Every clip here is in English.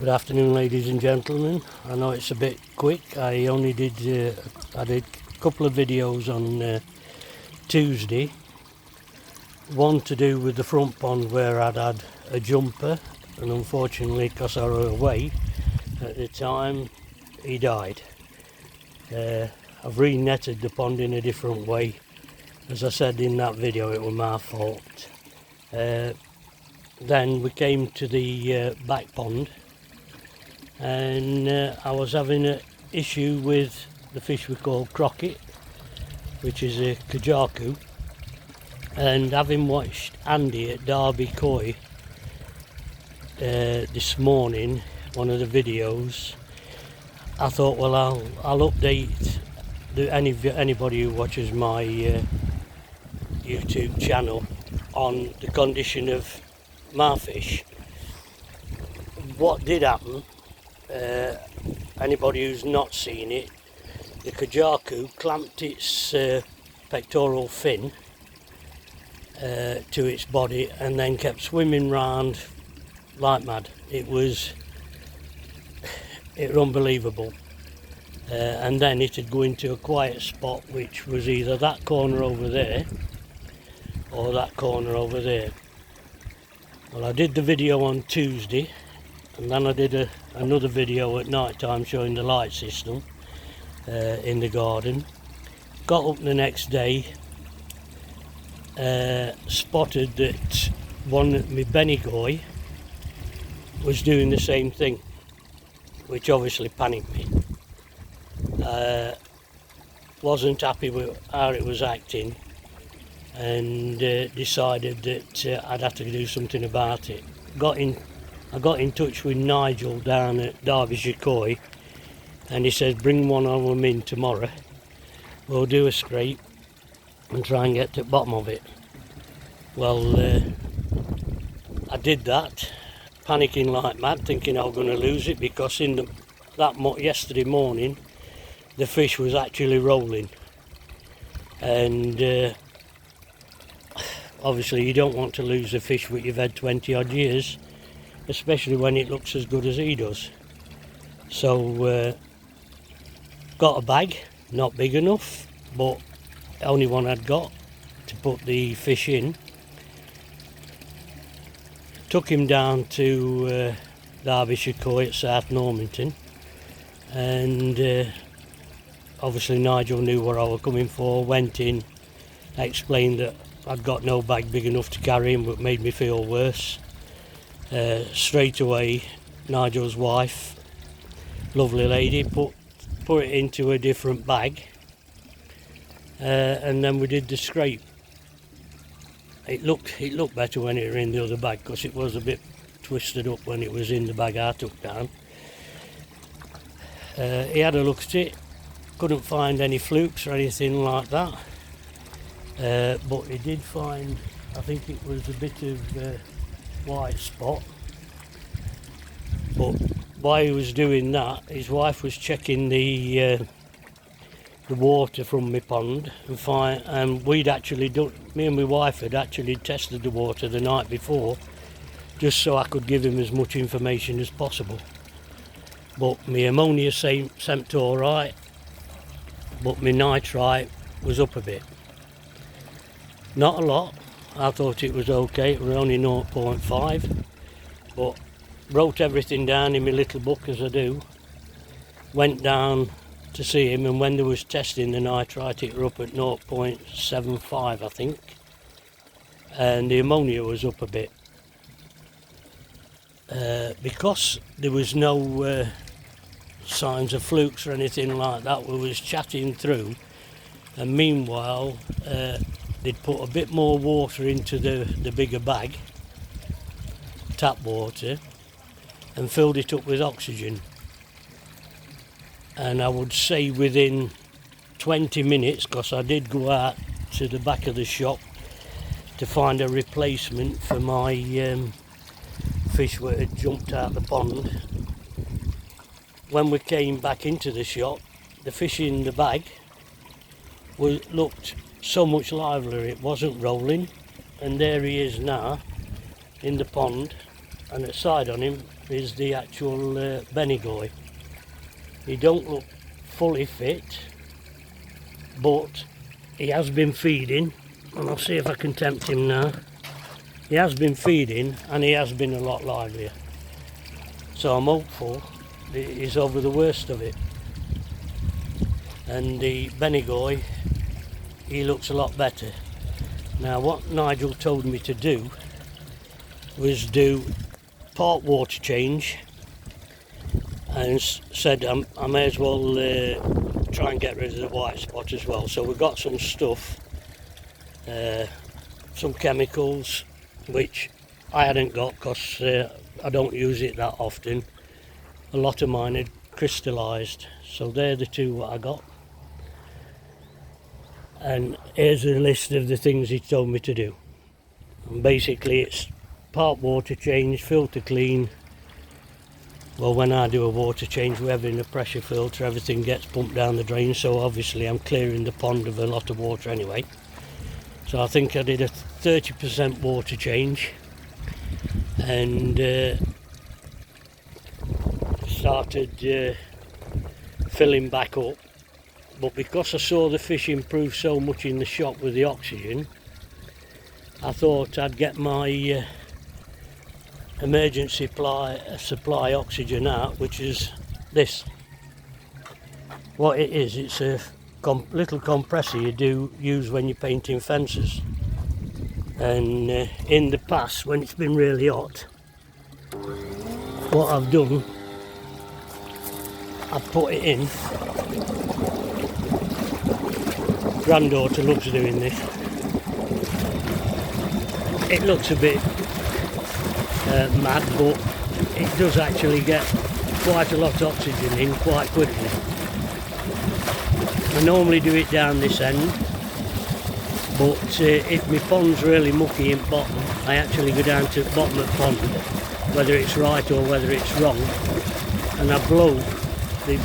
Good afternoon, ladies and gentlemen. I know it's a bit quick. I only did I did a couple of videos on Tuesday. One to do with the front pond where I'd had a jumper, and unfortunately, because I were away at the time, he died. I've re-netted the pond in a different way. As I said in that video, it was my fault. Then we came to the back pond, and I was having an issue with the fish we call crocket, which is a kujaku. And having watched Andy at Derby Koi this morning, one of the videos, I thought, well, I'll update anybody who watches my YouTube channel on the condition of my fish. What did happen, anybody who's not seen it, the kujaku clamped its pectoral fin to its body and then kept swimming round like mad. It was unbelievable. And then it'd go into a quiet spot, which was either that corner over there or that corner over there. Well, I did the video on Tuesday, and then I did another video at night time showing the light system in the garden. Got up the next day, spotted that one of my benigoi was doing the same thing, which obviously panicked me. Wasn't happy with how it was acting, and decided that I'd have to do something about it. I got in touch with Nigel down at Derbyshire Koi, and he says bring one of them in tomorrow. We'll do a scrape and try and get to the bottom of it. Well, I did that, panicking like mad, thinking I was going to lose it, because yesterday morning the fish was actually rolling, and obviously you don't want to lose a fish that you've had 20 odd years, especially when it looks as good as he does. So got a bag, not big enough, but only one I'd got to put the fish in. Took him down to Derbyshire Koi at South Normanton, and obviously Nigel knew what I was coming for. Went in, explained that I'd got no bag big enough to carry him, but made me feel worse. Straight away, Nigel's wife, lovely lady, put it into a different bag, and then we did the scrape. It looked better when it was in the other bag, because it was a bit twisted up when it was in the bag I took down. He had a look at it, couldn't find any flukes or anything like that, but he did find, I think it was a bit of white spot. But while he was doing that, his wife was checking the water from my pond, and we'd actually done, me and my wife had actually tested the water the night before, just so I could give him as much information as possible. But my ammonia seemed all right, but my nitrite was up a bit. Not a lot. I thought it was okay. It was only 0.5, but wrote everything down in my little book as I do. Went down to see him, and when they was testing the nitrite, it were up at 0.75, I think, and the ammonia was up a bit. Because there was no signs of flukes or anything like that, we was chatting through, and meanwhile they'd put a bit more water into the bigger bag, tap water, and filled it up with oxygen. And I would say within 20 minutes, because I did go out to the back of the shop to find a replacement for my fish that had jumped out of the pond. When we came back into the shop, the fish in the bag looked so much livelier. It wasn't rolling, and there he is now in the pond, and at side on him is the actual benigoi. He don't look fully fit, but he has been feeding, and I'll see if I can tempt him now. He has been feeding and he has been a lot livelier, so I'm hopeful that he's over the worst of it. And the benigoi, he looks a lot better. Now what Nigel told me to do was do part water change, and said I may as well try and get rid of the white spot as well. So we've got some stuff, some chemicals, which I hadn't got because I don't use it that often. A lot of mine had crystallised, so they're the two that I got. And here's a list of the things he told me to do. And basically it's part water change, filter clean. Well, when I do a water change, we're having a pressure filter, everything gets pumped down the drain, so obviously I'm clearing the pond of a lot of water anyway. So I think I did a 30% water change, and started filling back up. But because I saw the fish improve so much in the shop with the oxygen, I thought I'd get my emergency supply oxygen out, which is this. What it is, it's a little compressor you do use when you're painting fences. And in the past, when it's been really hot, what I've done, I've put it in. Granddaughter loves doing this. It looks a bit mad, but it does actually get quite a lot of oxygen in quite quickly. I normally do it down this end, but if my pond's really mucky in bottom, I actually go down to the bottom of the pond, whether it's right or whether it's wrong, and I blow the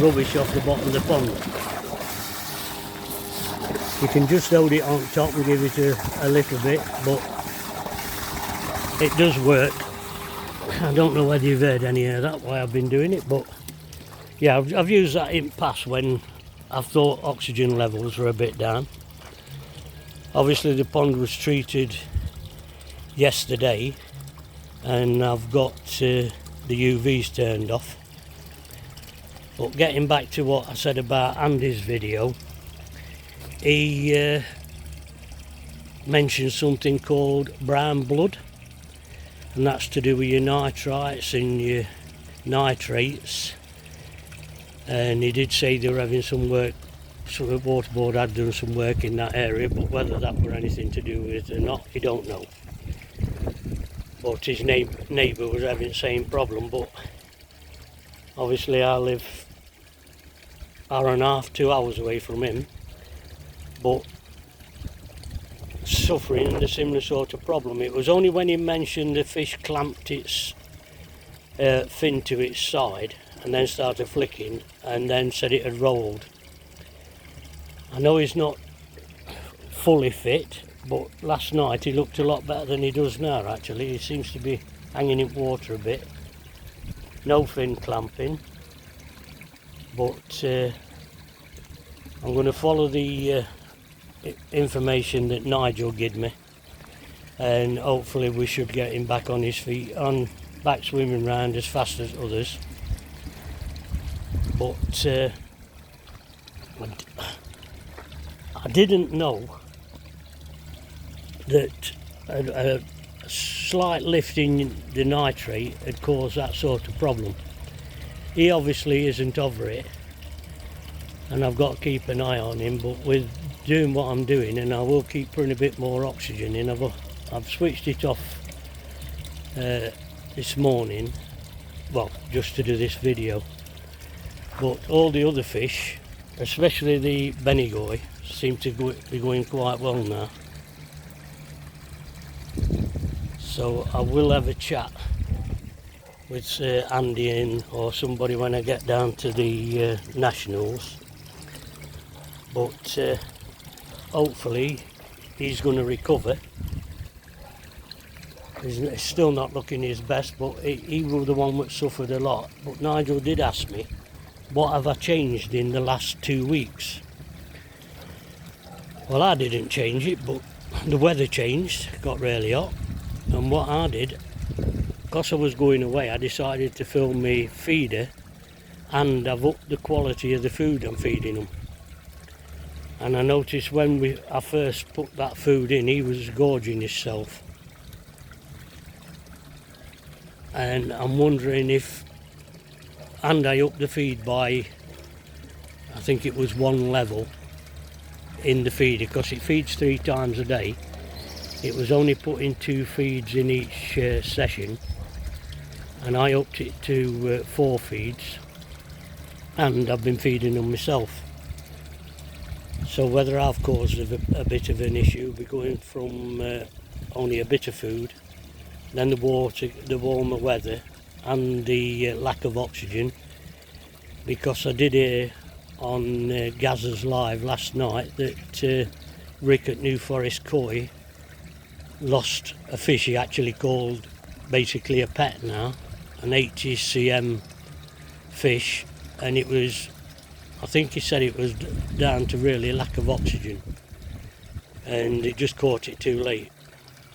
rubbish off the bottom of the pond. You can just hold it on top and give it a little bit, but it does work. I don't know whether you've heard any of that, why I've been doing it, but yeah, I've used that in the past when I've thought oxygen levels were a bit down. Obviously the pond was treated yesterday, and I've got the UVs turned off. But getting back to what I said about Andy's video, he mentioned something called brown blood, and that's to do with your nitrites and your nitrates. And he did say they were having some work, so the water board had done some work in that area, but whether that were anything to do with it or not, he don't know. But his neighbour was having the same problem, but obviously I live hour and a half, 2 hours away from him, but suffering a similar sort of problem. It was only when he mentioned the fish clamped its fin to its side and then started flicking, and then said it had rolled. I know he's not fully fit, but last night he looked a lot better than he does now. Actually, he seems to be hanging in water a bit. No fin clamping, but I'm going to follow the information that Nigel gave me, and hopefully we should get him back on his feet, back swimming round as fast as others. But I didn't know that a slight lift in the nitrate had caused that sort of problem. He obviously isn't over it, and I've got to keep an eye on him, but with doing what I'm doing, and I will keep putting a bit more oxygen in. I've switched it off this morning, well, just to do this video, but all the other fish, especially the benigoi, seem to be going quite well now. So I will have a chat with Andy or somebody when I get down to the Nationals, but hopefully he's going to recover, It's still not looking his best, but he was the one that suffered a lot. But Nigel did ask me, what have I changed in the last 2 weeks? Well, I didn't change it, but the weather changed, got really hot. And what I did, because I was going away, I decided to fill my feeder, and I've upped the quality of the food I'm feeding them. And I noticed when I first put that food in, he was gorging himself. And I'm wondering if, and I upped the feed by, I think it was 1 level in the feeder, because it feeds 3 times a day. It was only putting 2 feeds in each session, and I upped it to 4 feeds, and I've been feeding them myself. So whether I've caused a bit of an issue, we're going from only a bit of food, then the water, the warmer weather, and the lack of oxygen, because I did hear on Gazza's Live last night that Rick at New Forest Koi lost a fish he actually called basically a pet now, an 80 cm fish, and it was, I think he said it was down to really lack of oxygen, and it just caught it too late.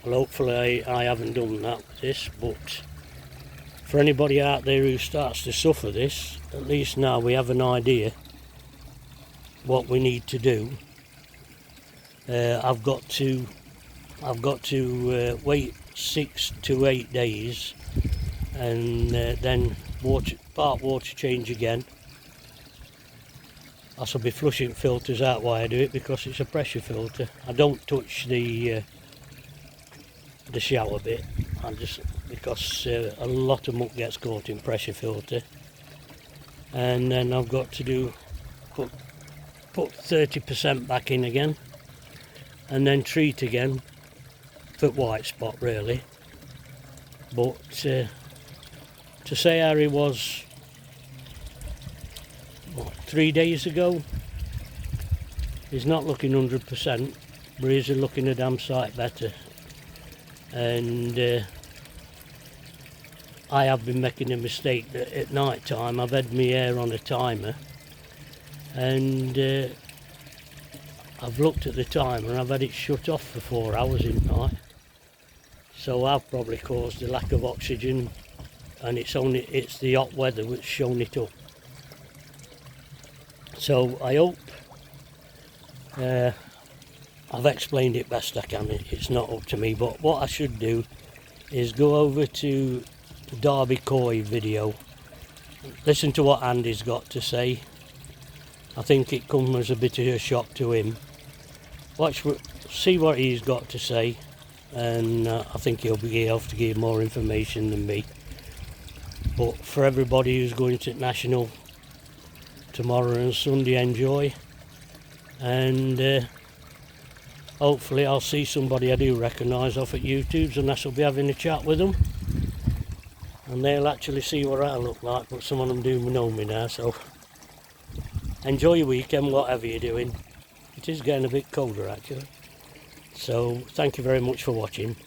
Well, hopefully I haven't done that with this, but for anybody out there who starts to suffer this, at least now we have an idea what we need to do. I've got to wait 6 to 8 days, and then part water change again. I shall be flushing filters out while I do it, because it's a pressure filter. I don't touch the shower bit, because a lot of muck gets caught in pressure filter. And then I've got to put 30% back in again, and then treat again for white spot really. But to say how he was 3 days ago, he's not looking 100%, but he's looking a damn sight better. And I have been making a mistake that at night time I've had my hair on a timer, and I've looked at the timer and I've had it shut off for 4 hours in night. So I've probably caused a lack of oxygen, and it's the hot weather which shown it up. So I hope I've explained it best I can. It's not up to me, but what I should do is go over to the Derby Koi video, listen to what Andy's got to say. I think it comes as a bit of a shock to him. See what he's got to say, and I think he'll be able to give more information than me. But for everybody who's going to National tomorrow and Sunday, enjoy, and hopefully I'll see somebody I do recognise off at YouTube's, and I shall be having a chat with them, and they'll actually see what I look like, but some of them do know me now. So enjoy your weekend, whatever you're doing. It is getting a bit colder actually. So thank you very much for watching.